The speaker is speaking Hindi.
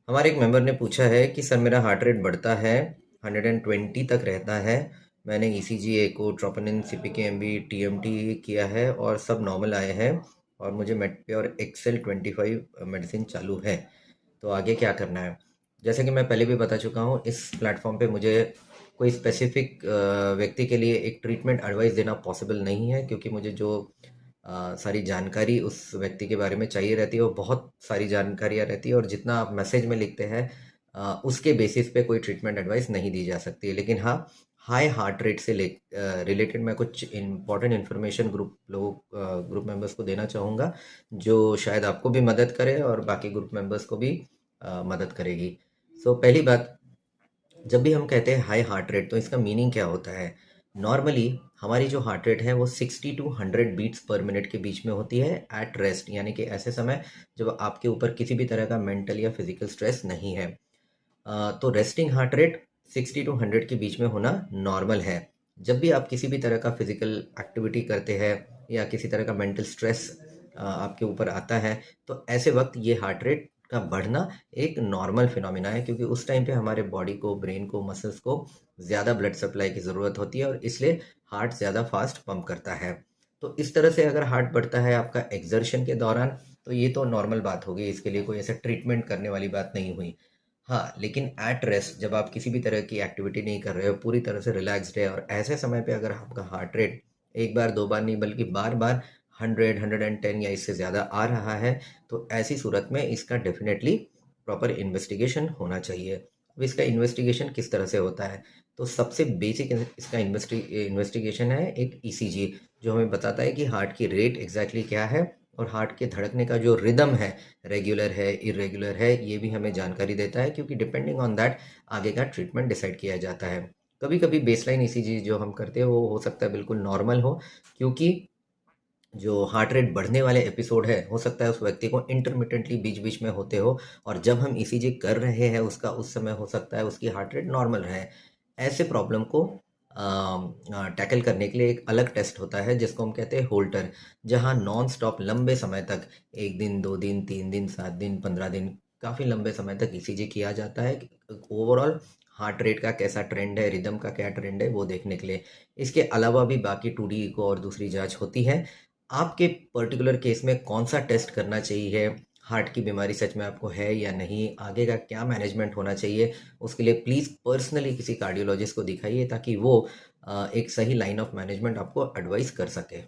हमारे एक मेंबर ने पूछा है कि सर मेरा हार्ट रेट बढ़ता है, 120 तक रहता है। मैंने ईसीजी, एको, ट्रोपोनिन, सीपीके-एमबी, टीएमटी किया है और सब नॉर्मल आए हैं और मुझे मेटप्योर और एक्सेल 25 मेडिसिन चालू है। तो आगे क्या करना है? जैसे कि मैं पहले भी बता चुका हूँ, इस प्लेटफॉर्म पे मुझे कोई स्पेसिफिक व्यक्ति के लिए एक ट्रीटमेंट एडवाइस देना पॉसिबल नहीं है, क्योंकि मुझे जो सारी जानकारी उस व्यक्ति के बारे में चाहिए रहती है वो बहुत सारी जानकारियाँ रहती है, और जितना आप मैसेज में लिखते हैं उसके बेसिस पे कोई ट्रीटमेंट एडवाइस नहीं दी जा सकती है। लेकिन हाँ, हाई हार्ट रेट से रिलेटेड मैं कुछ इम्पॉर्टेंट इन्फॉर्मेशन ग्रुप मेंबर्स को देना चाहूँगा, जो शायद आपको भी मदद करे और बाकी ग्रुप मेंबर्स को भी मदद करेगी। सो पहली बात, जब भी हम कहते हैं हाई हार्ट रेट, तो इसका मीनिंग क्या होता है? नॉर्मली हमारी जो हार्ट रेट है वो 60 टू 100 बीट्स पर मिनट के बीच में होती है एट रेस्ट, यानी कि ऐसे समय जब आपके ऊपर किसी भी तरह का मेंटल या फिजिकल स्ट्रेस नहीं है। तो रेस्टिंग हार्ट रेट 60 टू 100 के बीच में होना नॉर्मल है। जब भी आप किसी भी तरह का फिजिकल एक्टिविटी करते हैं या किसी तरह का मेंटल स्ट्रेस आपके ऊपर आता है, तो ऐसे वक्त ये हार्ट रेट का बढ़ना एक नॉर्मल फिनोमिना है, क्योंकि उस टाइम पे हमारे बॉडी को, ब्रेन को, मसल्स को ज़्यादा ब्लड सप्लाई की ज़रूरत होती है और इसलिए हार्ट ज़्यादा फास्ट पंप करता है। तो इस तरह से अगर हार्ट बढ़ता है आपका एक्सर्शन के दौरान, तो ये तो नॉर्मल बात हो गई, इसके लिए कोई ऐसा ट्रीटमेंट करने वाली बात नहीं हुई। हाँ, लेकिन एट रेस्ट जब आप किसी भी तरह की एक्टिविटी नहीं कर रहे हो, पूरी तरह से रिलैक्स्ड है, और ऐसे समय पे अगर आपका हार्ट रेट एक बार, दो बार नहीं बल्कि बार-बार 100, 110 या इससे ज़्यादा आ रहा है, तो ऐसी सूरत में इसका डेफ़िनेटली प्रॉपर इन्वेस्टिगेशन होना चाहिए। अब इसका इन्वेस्टिगेशन किस तरह से होता है? तो सबसे बेसिक इसका इन्वेस्टिगेशन है एक ईसीजी, जो हमें बताता है कि हार्ट की रेट एग्ज़ैक्टली क्या है और हार्ट के धड़कने का जो रिदम है, रेगुलर है, इर्रेगुलर है, ये भी हमें जानकारी देता है, क्योंकि डिपेंडिंग ऑन दैट आगे का ट्रीटमेंट डिसाइड किया जाता है। कभी-कभी बेसलाइन ईसीजी जो हम करते हैं वो हो सकता है बिल्कुल नॉर्मल हो, क्योंकि जो हार्ट रेट बढ़ने वाले एपिसोड है, हो सकता है उस व्यक्ति को इंटरमिटेंटली बीच-बीच में होते हो, और जब हम ईसीजी कर रहे हैं उसका उस समय हो सकता है उसकी हार्ट रेट नॉर्मल रहे। ऐसे प्रॉब्लम को टैकल करने के लिए एक अलग टेस्ट होता है जिसको हम कहते हैं होल्टर, जहाँ नॉन स्टॉप लंबे समय तक 1 दिन, 2 दिन, 3 दिन, 7 दिन, 15 दिन, काफ़ी लंबे समय तक ईसीजी किया जाता है ओवरऑल हार्ट रेट का कैसा ट्रेंड है, रिदम का क्या ट्रेंड है वो देखने के लिए। इसके अलावा भी बाकी 2D इको और दूसरी जाँच होती है। आपके पर्टिकुलर केस में कौन-सा टेस्ट करना चाहिए, हार्ट की बीमारी सच में आपको है या नहीं, आगे का क्या मैनेजमेंट होना चाहिए, उसके लिए प्लीज़ पर्सनली किसी कार्डियोलॉजिस्ट को दिखाइए, ताकि वो एक सही लाइन ऑफ मैनेजमेंट आपको एडवाइस कर सके।